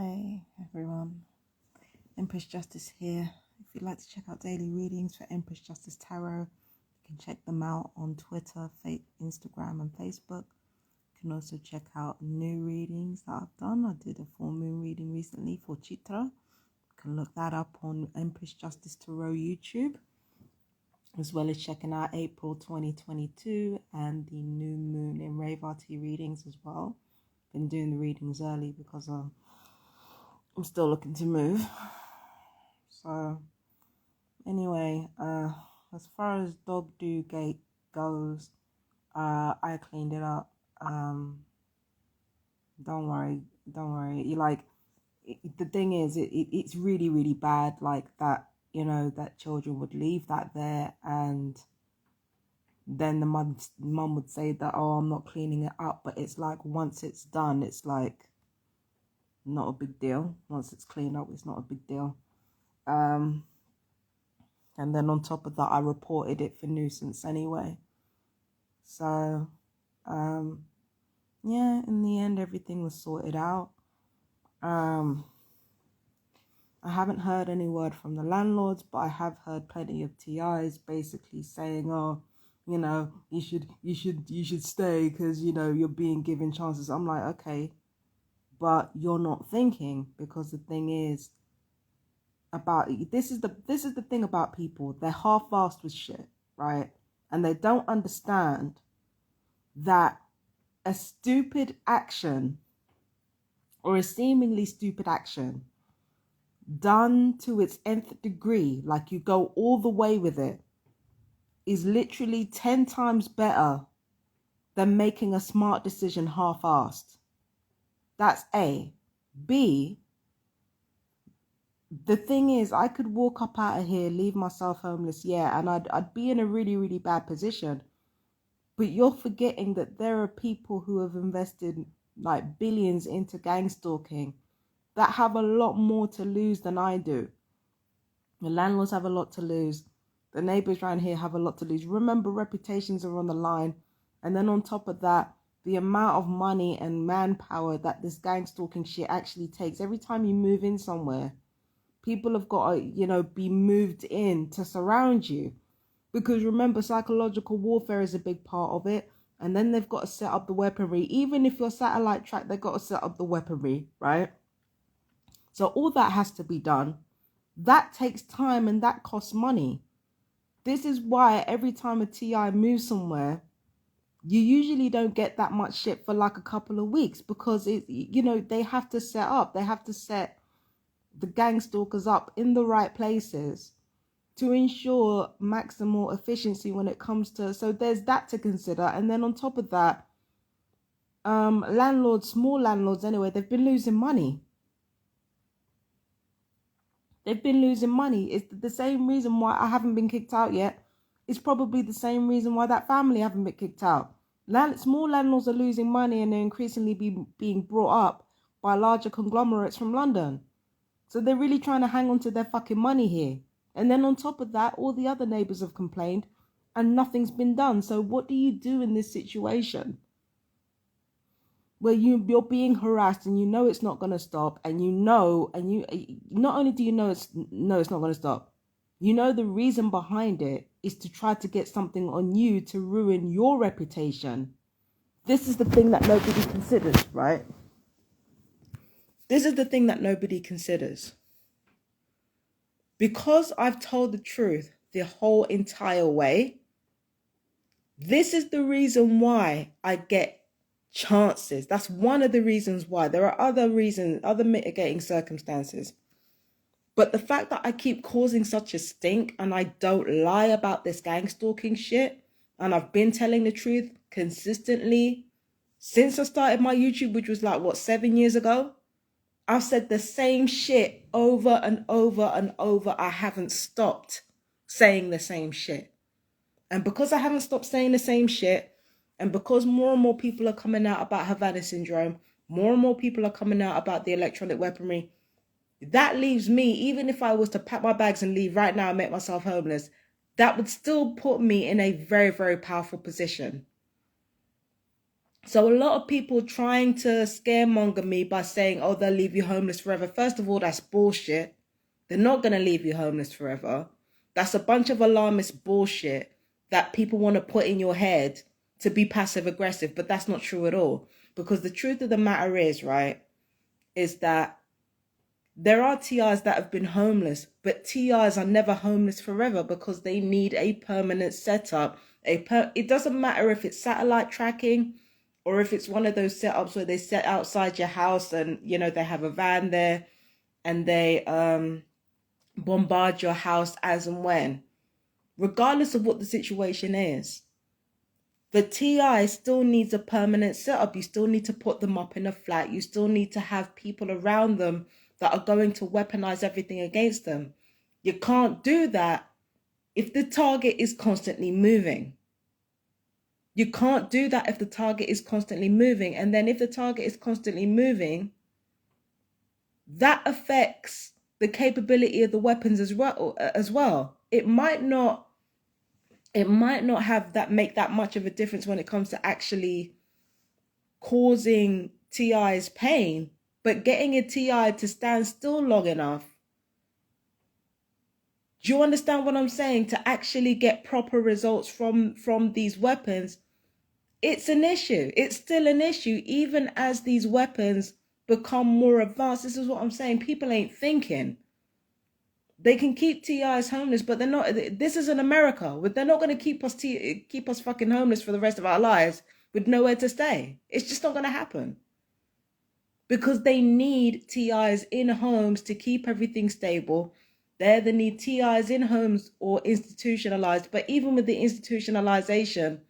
Hey everyone, Empress Justice here. If you'd like to check out daily readings for Empress Justice Tarot, you can check them out on Twitter, Instagram and Facebook. You can also check out new readings that I've done. I did a full moon reading recently for Chitra. You can look that up on Empress Justice Tarot YouTube, as well as checking out April 2022 and the new moon in Rave-RT readings as well. Been doing the readings early because I'm still looking to move. So anyway, as far as Dog Do Gate goes, I cleaned it up. Don't worry. You the thing is, it's really, really bad. Like that, that children would leave that there, and then the mum would say that, oh, I'm not cleaning it up. But it's like once it's done, it's like not a big deal. Once it's cleaned up, it's not a big deal. And then on top of that, I reported it for nuisance anyway. So, yeah, in the end, everything was sorted out. I haven't heard any word from the landlords, but I have heard plenty of TIs basically saying, oh, you should stay because, you're being given chances. I'm like, okay, but you're not thinking, because the thing is, this is the thing about people. They're half-assed with shit, right? And they don't understand that a stupid action, or a seemingly stupid action, done to its nth degree, like you go all the way with it, is literally 10 times better than making a smart decision half-assed. That's A. B, the thing is, I could walk up out of here, leave myself homeless, yeah, and I'd be in a really, really bad position. But you're forgetting that there are people who have invested like billions into gang stalking that have a lot more to lose than I do. The landlords have a lot to lose. The neighbors around here have a lot to lose. Remember, reputations are on the line. And then on top of that, the amount of money and manpower that this gang stalking shit actually takes. Every time you move in somewhere, people have got to, be moved in to surround you. Because remember, psychological warfare is a big part of it. And then they've got to set up the weaponry. Even if you're satellite tracked, they've got to set up the weaponry, right? So all that has to be done. That takes time and that costs money. This is why every time a TI moves somewhere, you usually don't get that much shit for like a couple of weeks, because they have to set up. They have to set the gang stalkers up in the right places to ensure maximal efficiency when it comes to, so there's that to consider. And then on top of that, landlords, small landlords anyway, they've been losing money. It's the same reason why I haven't been kicked out yet. It's probably the same reason why that family haven't been kicked out. Small landlords are losing money, and they're increasingly being brought up by larger conglomerates from London. So they're really trying to hang on to their fucking money here. And then on top of that, all the other neighbours have complained and nothing's been done. So what do you do in this situation where you're being harassed and it's not going to stop, and you not only do you know it's not going to stop, the reason behind it is to try to get something on you to ruin your reputation. This is the thing that nobody considers, right? This is the thing that nobody considers. Because I've told the truth the whole entire way, this is the reason why I get chances. That's one of the reasons why. There are other reasons, other mitigating circumstances. But the fact that I keep causing such a stink and I don't lie about this gang stalking shit, and I've been telling the truth consistently since I started my YouTube, which was 7 years ago? I've said the same shit over and over and over. I haven't stopped saying the same shit. And because I haven't stopped saying the same shit, and because more and more people are coming out about Havana syndrome, more and more people are coming out about the electronic weaponry, that leaves me, even if I was to pack my bags and leave right now and make myself homeless, that would still put me in a very, very powerful position. So a lot of people trying to scaremonger me by saying, oh, they'll leave you homeless forever. First of all, that's bullshit. They're not going to leave you homeless forever. That's a bunch of alarmist bullshit that people want to put in your head to be passive aggressive, but that's not true at all. Because the truth of the matter is, right, is that there are TIs that have been homeless, but TIs are never homeless forever because they need a permanent setup. It doesn't matter if it's satellite tracking or if it's one of those setups where they sit outside your house and, you know, they have a van there and they bombard your house as and when. Regardless of what the situation is, the TI still needs a permanent setup. You still need to put them up in a flat. You still need to have people around them that are going to weaponize everything against them. You can't do that if the target is constantly moving. You can't do that if the target is constantly moving. And then if the target is constantly moving, that affects the capability of the weapons as well. It might not have that make that much of a difference when it comes to actually causing TI's pain, but getting a TI to stand still long enough. Do you understand what I'm saying? To actually get proper results from these weapons, it's an issue. It's still an issue, even as these weapons become more advanced. This is what I'm saying. People ain't thinking. They can keep TIs homeless, but they're not. This isn't America. They're not going to keep us fucking homeless for the rest of our lives with nowhere to stay. It's just not going to happen. Because they need TIs in homes to keep everything stable. They need TIs in homes or institutionalized. But even with the institutionalization,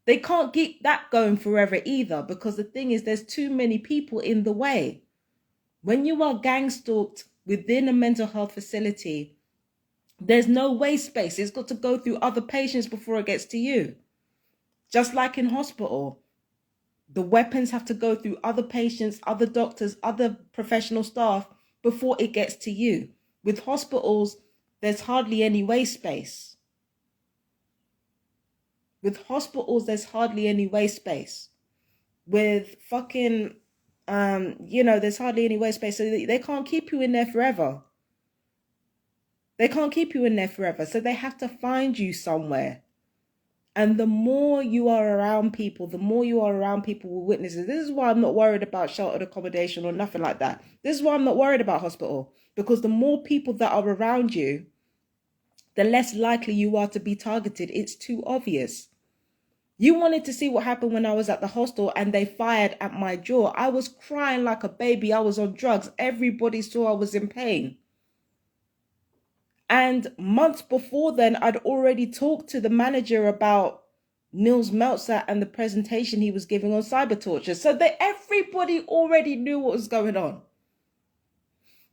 they can't keep that going forever either. Because the thing is, there's too many people in the way. When you are gang stalked within a mental health facility, there's no waste space. It's got to go through other patients before it gets to you. Just like in hospital, the weapons have to go through other patients, other doctors, other professional staff before it gets to you. With hospitals, there's hardly any waste space. With hospitals, there's hardly any waste space. With fucking there's hardly any waste space, so they can't keep you in there forever. They can't keep you in there forever, so they have to find you somewhere. And the more you are around people, the more you are around people with witnesses. This is why I'm not worried about sheltered accommodation or nothing like that. This is why I'm not worried about hospital, because the more people that are around you, the less likely you are to be targeted. It's too obvious. You wanted to see what happened when I was at the hostel and they fired at my jaw. I was crying like a baby. I was on drugs. Everybody saw I was in pain. And months before then, I'd already talked to the manager about Nils Meltzer and the presentation he was giving on cyber torture. So that everybody already knew what was going on.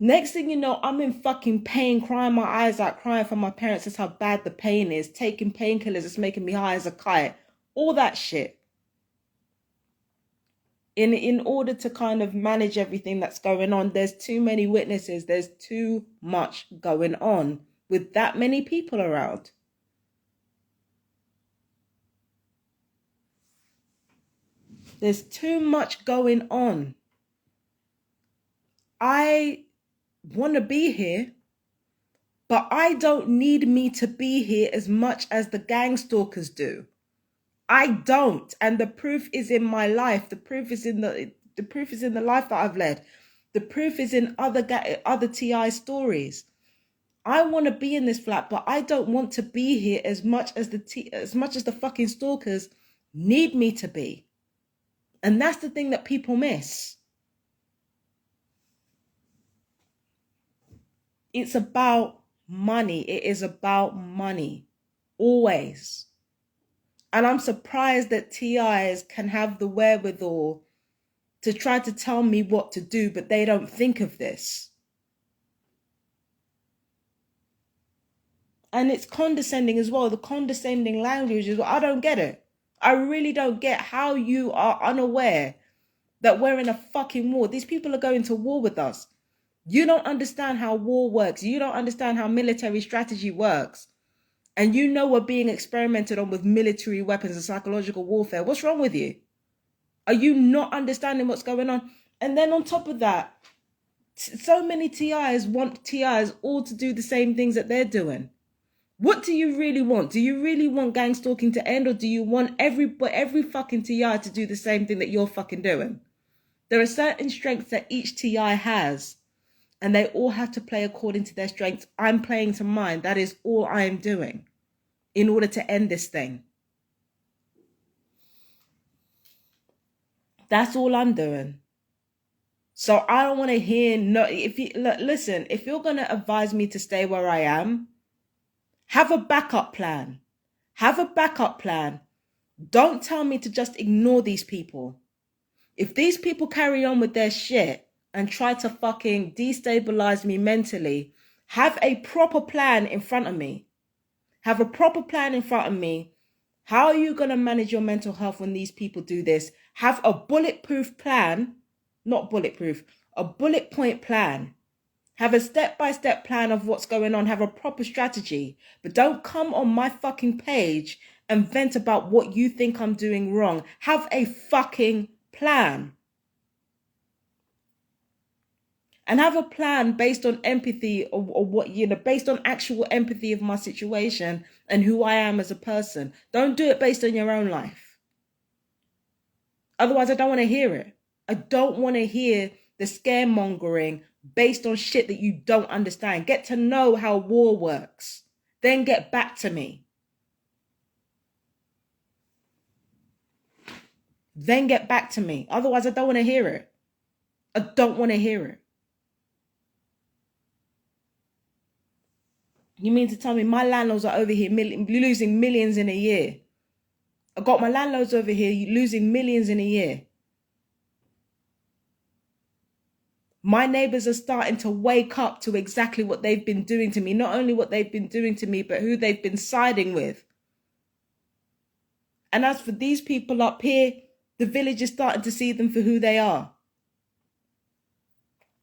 Next thing you know, I'm in fucking pain, crying my eyes out, crying for my parents. That's how bad the pain is. Taking painkillers, it's making me high as a kite. All that shit. In order to kind of manage everything that's going on, there's too many witnesses. There's too much going on with that many people around. There's too much going on. I want to be here, but I don't need me to be here as much as the gang stalkers do. I don't, and the proof is in my life. The proof is in the life that I've led. The proof is in other TI stories. I want to be in this flat, but I don't want to be here as much as the fucking stalkers need me to be. And that's the thing that people miss. It's about money. It is about money. Always. And I'm surprised that TIs can have the wherewithal to try to tell me what to do, but they don't think of this. And it's condescending as well. The condescending language is, I don't get it. I really don't get how you are unaware that we're in a fucking war. These people are going to war with us. You don't understand how war works. You don't understand how military strategy works. And you know we're being experimented on with military weapons and psychological warfare. What's wrong with you? Are you not understanding what's going on? And then on top of that, so many TIs want TIs all to do the same things that they're doing. What do you really want? Do you really want gang stalking to end, or do you want every fucking TI to do the same thing that you're fucking doing? There are certain strengths that each TI has, and they all have to play according to their strengths. I'm playing to mine. That is all I am doing in order to end this thing. That's all I'm doing. So I don't want to hear no. If you listen, if you're gonna advise me to stay where I am, have a backup plan. Have a backup plan. Don't tell me to just ignore these people. If these people carry on with their shit and try to fucking destabilize me mentally, have a proper plan in front of me. Have a proper plan in front of me. How are you going to manage your mental health when these people do this? Have a bulletproof plan, not bulletproof, a bullet point plan. Have a step-by-step plan of what's going on. Have a proper strategy. But don't come on my fucking page and vent about what you think I'm doing wrong. Have a fucking plan. And have a plan based on empathy or what, based on actual empathy of my situation and who I am as a person. Don't do it based on your own life. Otherwise, I don't want to hear it. I don't want to hear the scaremongering based on shit that you don't understand. Get to know how war works. Then get back to me. Then get back to me. Otherwise, I don't want to hear it. I don't want to hear it. You mean to tell me my landlords are over here losing millions in a year? I got my landlords over here losing millions in a year. My neighbors are starting to wake up to exactly what they've been doing to me. Not only what they've been doing to me, but who they've been siding with. And as for these people up here, the village is starting to see them for who they are.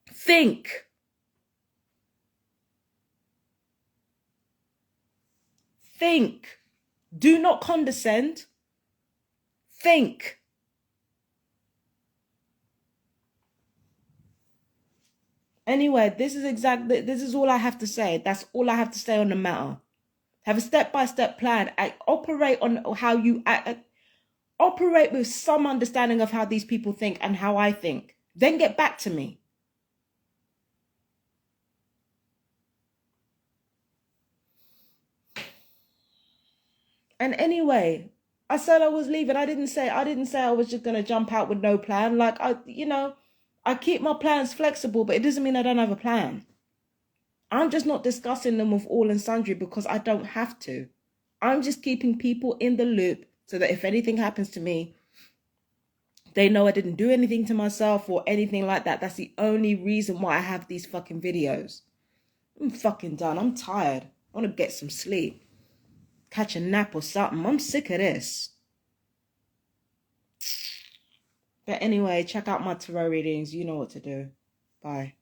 Think. Think. Do not condescend. Think. Anyway, this is all I have to say. That's all I have to say on the matter. Have a step-by-step plan. Operate on how you operate with some understanding of how these people think and how I think. Then get back to me. And anyway, I said I was leaving. I didn't say I was just gonna jump out with no plan. Like I keep my plans flexible, but it doesn't mean I don't have a plan. I'm just not discussing them with all and sundry because I don't have to. I'm just keeping people in the loop so that if anything happens to me, they know I didn't do anything to myself or anything like that. That's the only reason why I have these fucking videos. I'm fucking done. I'm tired. I want to get some sleep. Catch a nap or something. I'm sick of this. But anyway, check out my tarot readings. You know what to do. Bye.